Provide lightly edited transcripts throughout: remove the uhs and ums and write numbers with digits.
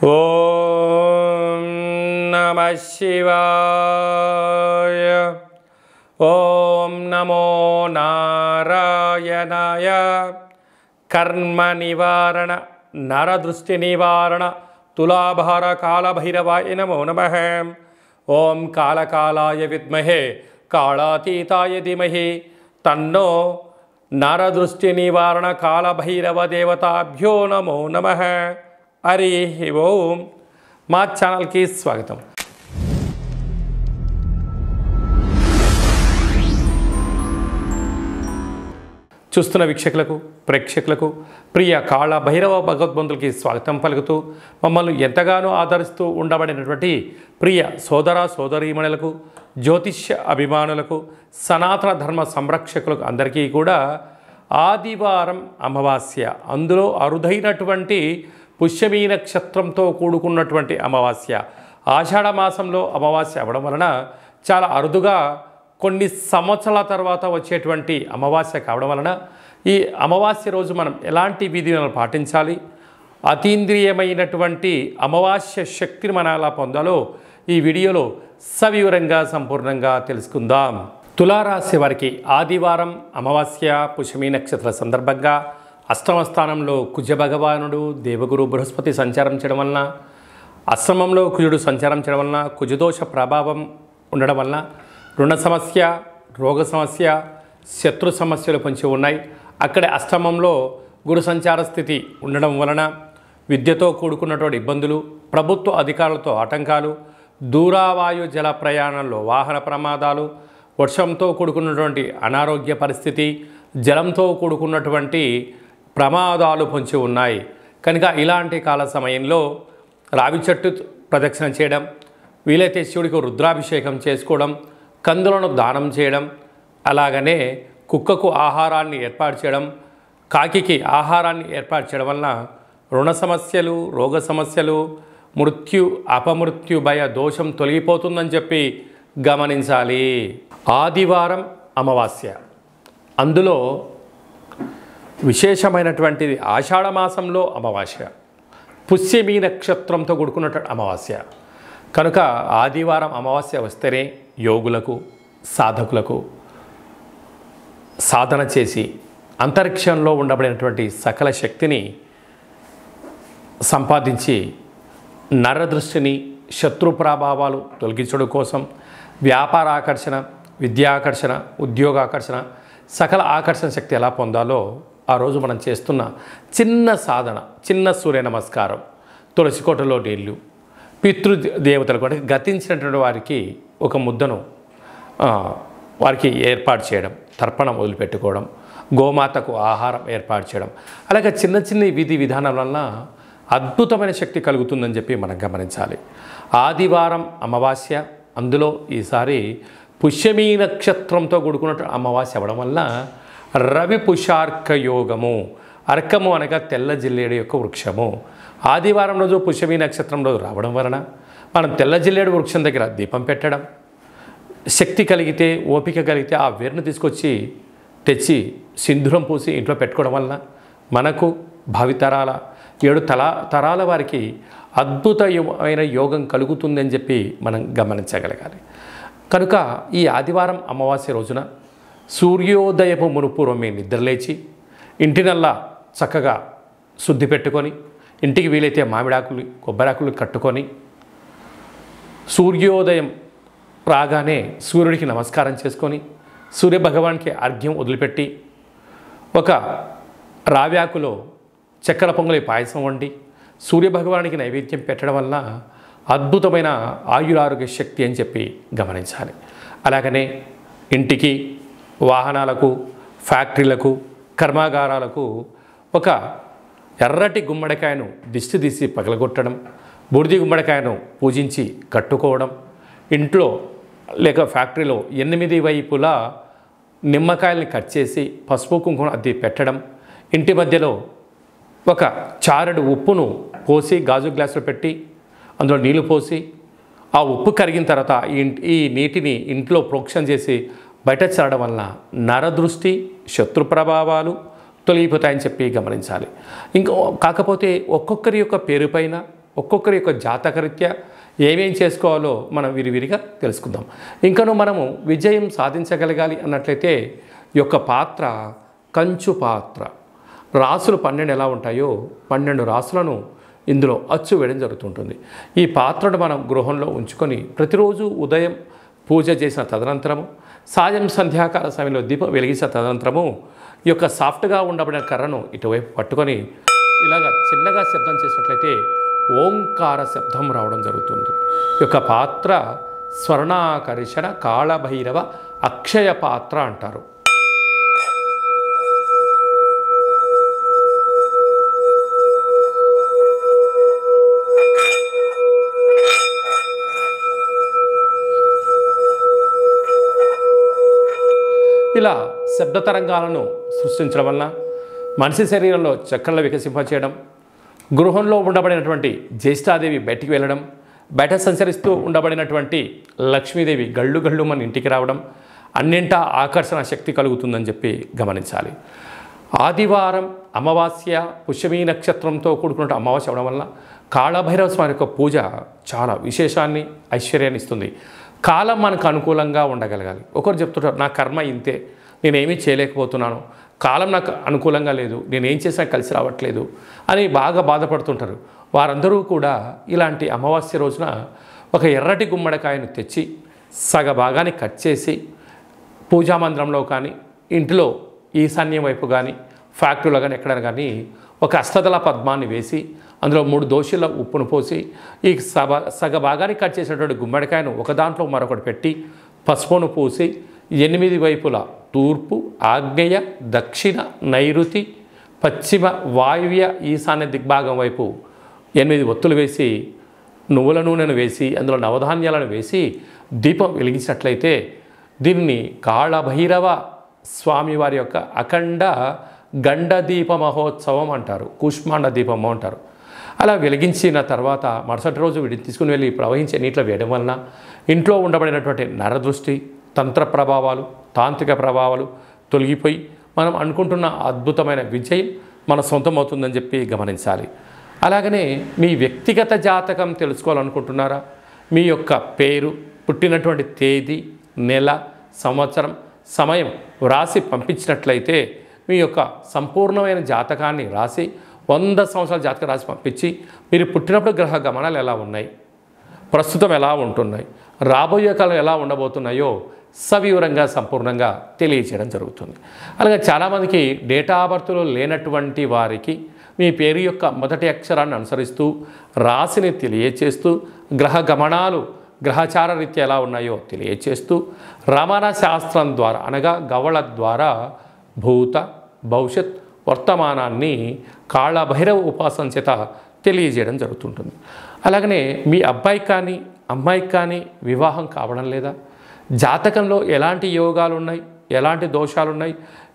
ఓం నమః శివాయ. ఓం నమో నారాయణాయ. కర్మ నివారణ నరదృష్టి నివారణ తులాభార కాళభైరవాయ నమో నమః. ఓం కాళకాలాయ విద్మహే కాళాతీతాయ ధీమహి తన్నో నరదృష్టి నివారణ కాళభైరవ దేవతాభ్యో నమో నమః. హరి ఓం. మా ఛానల్కి స్వాగతం. చూస్తున్న వీక్షకులకు ప్రేక్షకులకు ప్రియ కాళభైరవ భగవద్బంధులకి స్వాగతం పలుకుతూ మమ్మల్ని ఎంతగానో ఆదరిస్తూ ఉండబడినటువంటి ప్రియ సోదర సోదరీమణులకు, జ్యోతిష్య అభిమానులకు, సనాతన ధర్మ సంరక్షకులకు అందరికీ కూడా ఆదివారం అమావాస్య, అందులో అరుదైనటువంటి పుష్యమీ నక్షత్రంతో కూడుకున్నటువంటి అమావాస్య, ఆషాఢ మాసంలో అమావాస్య అవ్వడం వలన చాలా అరుదుగా కొన్ని సంవత్సరాల తర్వాత వచ్చేటువంటి అమావాస్య కావడం వలన ఈ అమావాస్య రోజు మనం ఎలాంటి విధులను పాటించాలి, అతీంద్రియమైనటువంటి అమావాస్య శక్తిని మనం ఎలా పొందాలో ఈ వీడియోలో సవివరంగా సంపూర్ణంగా తెలుసుకుందాం. తులారాశి వారికి ఆదివారం అమావాస్య పుష్యమీ నక్షత్ర సందర్భంగా అష్టమ స్థానంలో కుజ భగవానుడు దేవగురు బృహస్పతి సంచారం చేయడం వలన, అష్టమంలో కుజుడు సంచారం చేయడం వలన కుజదోష ప్రభావం ఉండడం వలన రుణ సమస్య, రోగ సమస్య, శత్రు సమస్యలు పొంచి ఉన్నాయి. అక్కడే అష్టమంలో గురు సంచార స్థితి ఉండడం వలన విద్యతో కూడుకున్నటువంటి ఇబ్బందులు, ప్రభుత్వ అధికారులతో ఆటంకాలు, దూరావాయు జల ప్రయాణంలో వాహన ప్రమాదాలు, వర్షంతో కూడుకున్నటువంటి అనారోగ్య పరిస్థితి, జలంతో కూడుకున్నటువంటి ప్రమాదాలు పొంచి ఉన్నాయి. కనుక ఇలాంటి కాల సమయంలో రావి చెట్టు ప్రదక్షిణ చేయడం, వీలైతే శివుడికి రుద్రాభిషేకం చేసుకోవడం, కందులను దానం చేయడం, అలాగనే కుక్కకు ఆహారాన్ని ఏర్పాటు చేయడం, కాకికి ఆహారాన్ని ఏర్పాటు చేయడం వలన రుణ సమస్యలు, రోగ సమస్యలు, మృత్యు అపమృత్యు భయ దోషం తొలగిపోతుందని చెప్పి గమనించాలి. ఆదివారం అమావాస్య, అందులో విశేషమైనటువంటిది ఆషాఢ మాసంలో అమావాస్య, పుష్యమీ నక్షత్రంతో కూడుకున్నటువంటి అమావాస్య. కనుక ఆదివారం అమావాస్య వస్తేనే యోగులకు, సాధకులకు సాధన చేసి అంతరిక్షంలో ఉండబడినటువంటి సకల శక్తిని సంపాదించి నరదృష్టిని, శత్రు ప్రభావాలు తొలగించడం కోసం వ్యాపార ఆకర్షణ, విద్యాకర్షణ, ఉద్యోగాకర్షణ, సకల ఆకర్షణ శక్తి ఎలా పొందాలో ఆ రోజు మనం చేస్తున్న చిన్న సాధన, చిన్న సూర్య నమస్కారం, తులసి కోటలో నీళ్ళు, పితృదేవతలకు అంటే గతించినటువంటి వారికి ఒక ముద్దను వారికి ఏర్పాటు చేయడం, తర్పణం వదిలిపెట్టుకోవడం, గోమాతకు ఆహారం ఏర్పాటు చేయడం, అలాగే చిన్న చిన్న విధి విధానం వలన అద్భుతమైన శక్తి కలుగుతుందని చెప్పి మనం గమనించాలి. ఆదివారం అమావాస్య, అందులో ఈసారి పుష్యమీ నక్షత్రంతో కూడుకున్నట్టు అమావాస్య అవ్వడం వల్ల రవి పుషార్క యోగము, అర్కము అనగా తెల్ల జిల్లేడు యొక్క వృక్షము, ఆదివారం రోజు పుష్యమీ నక్షత్రం రోజు రావడం వలన మనం తెల్ల జిల్లేడు వృక్షం దగ్గర దీపం పెట్టడం, శక్తి కలిగితే, ఓపిక కలిగితే ఆ వేరును తీసుకొచ్చి తెచ్చి సింధూరం పూసి ఇంట్లో పెట్టుకోవడం వలన మనకు భావితరాల 7 తరాల వారికి అద్భుతమైన యోగం కలుగుతుందని చెప్పి మనం గమనించగలగాలి. కనుక ఈ ఆదివారం అమావాస్య రోజున సూర్యోదయపు మునుపూర్వమే నిద్రలేచి ఇంటినల్లా చక్కగా శుద్ధి పెట్టుకొని, ఇంటికి వీలైతే మామిడాకులు, కొబ్బరాకులు కట్టుకొని సూర్యోదయం రాగానే సూర్యుడికి నమస్కారం చేసుకొని సూర్యభగవానికి అర్ఘ్యం వదిలిపెట్టి ఒక రావ్యాకులో చక్కెర పొంగలి పాయసం వండి సూర్యభగవానికి నైవేద్యం పెట్టడం వల్ల అద్భుతమైన ఆయురారోగ్య శక్తి అని చెప్పి గమనించాలి. అలాగనే ఇంటికి, వాహనాలకు, ఫ్యాక్టరీలకు, కర్మాగారాలకు ఒక ఎర్రటి గుమ్మడికాయను దిష్టి తీసి పగలగొట్టడం, బూడిది గుమ్మడికాయను పూజించి కట్టుకోవడం, ఇంట్లో లేక ఫ్యాక్టరీలో 8 వైపులా నిమ్మకాయల్ని కట్ చేసి పసుపు కుంకుమ అద్ది పెట్టడం, ఇంటి మధ్యలో ఒక చారెడు ఉప్పును పోసి గాజు గ్లాసులో పెట్టి అందులో నీళ్లు పోసి ఆ ఉప్పు కరిగిన తర్వాత ఈ నీటిని ఇంట్లో ప్రోక్షణ చేసి బయట చల్లడం వలన నరదృష్టి, శత్రు ప్రభావాలు తొలగిపోతాయని చెప్పి గమనించాలి. ఇంకో కాకపోతే ఒక్కొక్కరి యొక్క పేరు పైన ఒక్కొక్కరి యొక్క జాతకరీత్యా ఏమేం చేసుకోవాలో మనం విరివిరిగా తెలుసుకుందాం. ఇంకనూ మనము విజయం సాధించగలగాలి అన్నట్లయితే ఈ యొక్క పాత్ర కంచు పాత్ర. రాసులు 12 ఎలా ఉంటాయో 12 రాసులను ఇందులో అచ్చు వేయడం జరుగుతుంటుంది. ఈ పాత్రను మనం గృహంలో ఉంచుకొని ప్రతిరోజు ఉదయం పూజ చేసిన తదనంతరము, సాయం సంధ్యాకాల సమయంలో దీపం వెలిగించిన తదనంతరము ఈ యొక్క సాఫ్ట్గా ఉండబడిన కర్రను ఇటువైపు పట్టుకొని ఇలాగ చిన్నగా శబ్దం చేసినట్లయితే ఓంకార శబ్దం రావడం జరుగుతుంది. ఈ యొక్క పాత్ర స్వర్ణాకర్షణ కాళభైరవ అక్షయ పాత్ర అంటారు. ఇలా శబ్ద తరంగాలను సృష్టించడం వలన మనిషి శరీరంలో చక్రాలు వికసింపచేయడం, గృహంలో ఉండబడినటువంటి జ్యేష్ఠాదేవి బయటికి వెళ్ళడం, బయట సంచరిస్తూ ఉండబడినటువంటి లక్ష్మీదేవి గళ్ళు గళ్ళు మన ఇంటికి రావడం, అన్నింటా ఆకర్షణ శక్తి కలుగుతుందని చెప్పి గమనించాలి. ఆదివారం అమావాస్య పుష్యమీ నక్షత్రంతో కూడుకున్న అమావాస్య అవడం వల్ల కాళభైరవ స్వామి యొక్క పూజ చాలా విశేషాన్ని ఐశ్వర్యాన్ని ఇస్తుంది. కాలం మనకు అనుకూలంగా ఉండగలగాలి. ఒకరు చెప్తుంటారు, నా కర్మ ఇంతే, నేనేమీ చేయలేకపోతున్నాను, కాలం నాకు అనుకూలంగా లేదు, నేనేం చేసినా కలిసి రావట్లేదు అని బాగా బాధపడుతుంటారు. వారందరూ కూడా ఇలాంటి అమావాస్య రోజున ఒక ఎర్రటి గుమ్మడికాయను తెచ్చి సగ భాగాన్ని కట్ చేసి పూజామందిరంలో కానీ ఇంటిలో ఈశాన్యం వైపు కానీ ఫ్యాక్టరీలో కానీ ఎక్కడైనా కానీ ఒక అష్టదళ పద్మాన్ని వేసి అందులో 3 దోశల ఉప్పును పోసి ఈ సగ భాగాన్ని కట్ చేసినటువంటి గుమ్మడికాయను ఒక దాంట్లో మరొకటి పెట్టి పసుపును పూసి 8 వైపులా తూర్పు, ఆగ్నేయ, దక్షిణ, నైరుతి, పశ్చిమ, వాయువ్య, ఈశాన్య దిగ్భాగం వైపు 8 ఒత్తులు వేసి నువ్వుల నూనెను వేసి అందులో నవధాన్యాలను వేసి దీపం వెలిగించినట్లయితే దీన్ని కాళభైరవ స్వామివారి యొక్క అఖండ గండ దీప మహోత్సవం అంటారు, కూష్మాండ దీపము అంటారు. అలా వెలిగించిన తర్వాత మరుసటి రోజు వీటిని తీసుకుని వెళ్ళి ప్రవహించే నీటిలో వేయడం వలన ఇంట్లో ఉండబడినటువంటి నరదృష్టి, తంత్ర ప్రభావాలు, తాంత్రిక ప్రభావాలు తొలగిపోయి మనం అనుకుంటున్న అద్భుతమైన విజయం మన సొంతం అవుతుందని చెప్పి గమనించాలి. అలాగనే మీ వ్యక్తిగత జాతకం తెలుసుకోవాలనుకుంటున్నారా? మీ యొక్క పేరు, పుట్టినటువంటి తేదీ, నెల, సంవత్సరం, సమయం వ్రాసి పంపించినట్లయితే మీ యొక్క సంపూర్ణమైన జాతకాన్ని రాసి 100 సంవత్సరాల జాతకం రాసి పంపించి మీరు పుట్టినప్పుడు గ్రహ గమనాలు ఎలా ఉన్నాయి, ప్రస్తుతం ఎలా ఉంటున్నాయి, రాబోయే కాలం ఎలా ఉండబోతున్నాయో సవివరంగా సంపూర్ణంగా తెలియజేయడం జరుగుతుంది. అలాగే చాలామందికి డేటా ఆఫ్ బర్త్లో లేనటువంటి వారికి మీ పేరు యొక్క మొదటి అక్షరాన్ని అనుసరిస్తూ రాశిని తెలియచేస్తూ గ్రహ గమనాలు గ్రహచార రీత్యా ఎలా ఉన్నాయో తెలియచేస్తూ రమణ శాస్త్రం ద్వారా అనగా గవళ ద్వారా భూత భవిష్యత్ వర్తమానాన్ని కాళభైరవ ఉపాసన చేత తెలియజేయడం జరుగుతుంటుంది. అలాగనే మీ అబ్బాయికి కానీ అమ్మాయికి కానీ వివాహం కావడం లేదా, జాతకంలో ఎలాంటి యోగాలు ఉన్నాయి, ఎలాంటి దోషాలు ఉన్నాయి,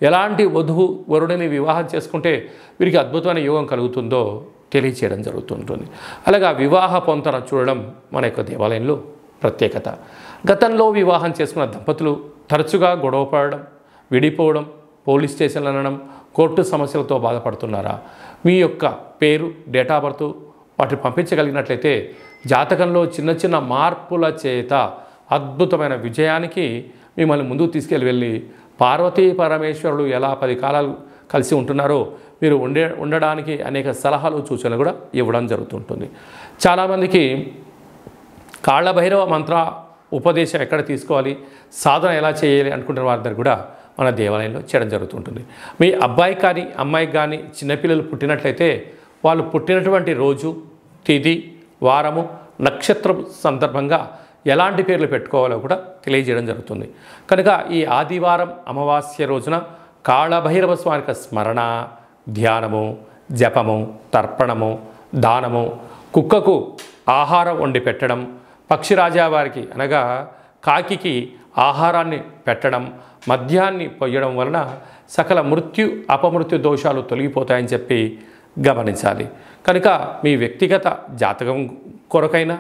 ఎలాంటి వధువు వరుడిని వివాహం చేసుకుంటే వీరికి అద్భుతమైన యోగం కలుగుతుందో తెలియచేయడం జరుగుతుంటుంది. అలాగా వివాహ పొంతన చూడడం మన యొక్క దేవాలయంలో ప్రత్యేకత. గతంలో వివాహం చేసుకున్న దంపతులు తరచుగా గొడవ పడడం, విడిపోవడం, పోలీస్ స్టేషన్లు అనడం, కోర్టు సమస్యలతో బాధపడుతున్నారా? మీ యొక్క పేరు, డేట్ ఆఫ్ బర్త్ వాటిని పంపించగలిగినట్లయితే జాతకంలో చిన్న చిన్న మార్పుల చేత అద్భుతమైన విజయానికి మిమ్మల్ని ముందుకు తీసుకెళ్ళి పార్వతీ పరమేశ్వరులు ఎలా 10 కాలాలు కలిసి ఉంటున్నారో మీరు ఉండడానికి అనేక సలహాలు సూచనలు కూడా ఇవ్వడం జరుగుతుంటుంది. చాలామందికి కాళభైరవ మంత్ర ఉపదేశం ఎక్కడ తీసుకోవాలి, సాధన ఎలా చేయాలి అనుకుంటున్న వారి దగ్గర కూడా మన దేవాలయంలో చేయడం జరుగుతుంటుంది. మీ అబ్బాయికి కానీ అమ్మాయికి కానీ చిన్నపిల్లలు పుట్టినట్లయితే వాళ్ళు పుట్టినటువంటి రోజు, తిథి, వారము, నక్షత్రం సందర్భంగా ఎలాంటి పేర్లు పెట్టుకోవాలో కూడా తెలియజేయడం జరుగుతుంది. కనుక ఈ ఆదివారం అమావాస్య రోజున కాళభైరవ స్వామికి స్మరణ, ధ్యానము, జపము, తర్పణము, దానము, కుక్కకు ఆహారం వండి పెట్టడం, పక్షిరాజా వారికి అనగా కాకికి ఆహారాన్ని పెట్టడం, మద్యాన్ని పొయ్యడం వలన సకల మృత్యు అపమృత్యు దోషాలు తొలగిపోతాయని చెప్పి గమనించాలి. కనుక మీ వ్యక్తిగత జాతకం కొరకైనా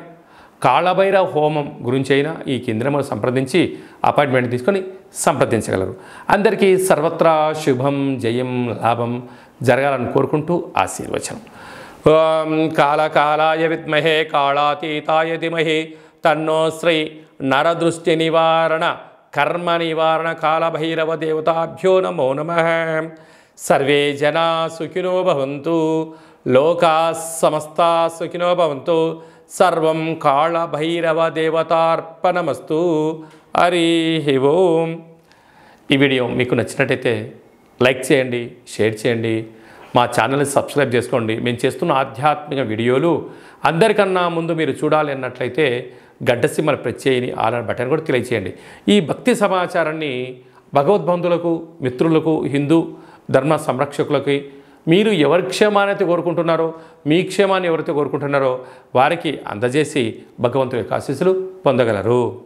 కాళభైరవ హోమం గురించి అయినా ఈ కేంద్రమును సంప్రదించి అపాయింట్మెంట్ తీసుకొని సంప్రదించగలరు. అందరికీ సర్వత్రా శుభం, జయం, లాభం జరగాలని కోరుకుంటూ ఆశీర్వచనం. ఓం కాళకాళాయ విద్మహే కాళాతీతాయ ధీమహి తన్నో శ్రీ నరదృష్టి నివారణ కర్మ నివారణ కాళభైరవ దేవతాభ్యో నమో నమః. సర్వే జనా సుఖినో భవంతు, లోకా సమస్తా సుఖినో భవంతు. సర్వం కాళభైరవ దేవతార్పణమస్తు. హరి ఓం. ఈ వీడియో మీకు నచ్చినట్టయితే లైక్ చేయండి, షేర్ చేయండి, మా ఛానల్ని సబ్స్క్రైబ్ చేసుకోండి. మేము చేస్తున్న ఆధ్యాత్మిక వీడియోలు అందరికన్నా ముందు మీరు చూడాలి అన్నట్లయితే గడ్డ సింబల్ ప్రెస్ చేయని ఆల్ బటన్ కూడా తెలియచేయండి. ఈ భక్తి సమాచారాన్ని భగవద్బంధులకు, మిత్రులకు, హిందూ ధర్మ సంరక్షకులకి, మీరు ఎవరి క్షేమాన్ని కోరుకుంటున్నారో, మీ క్షేమాన్ని ఎవరైతే కోరుకుంటున్నారో వారికి అందజేసి భగవంతుడి యొక్క ఆశీస్సులు పొందగలరు.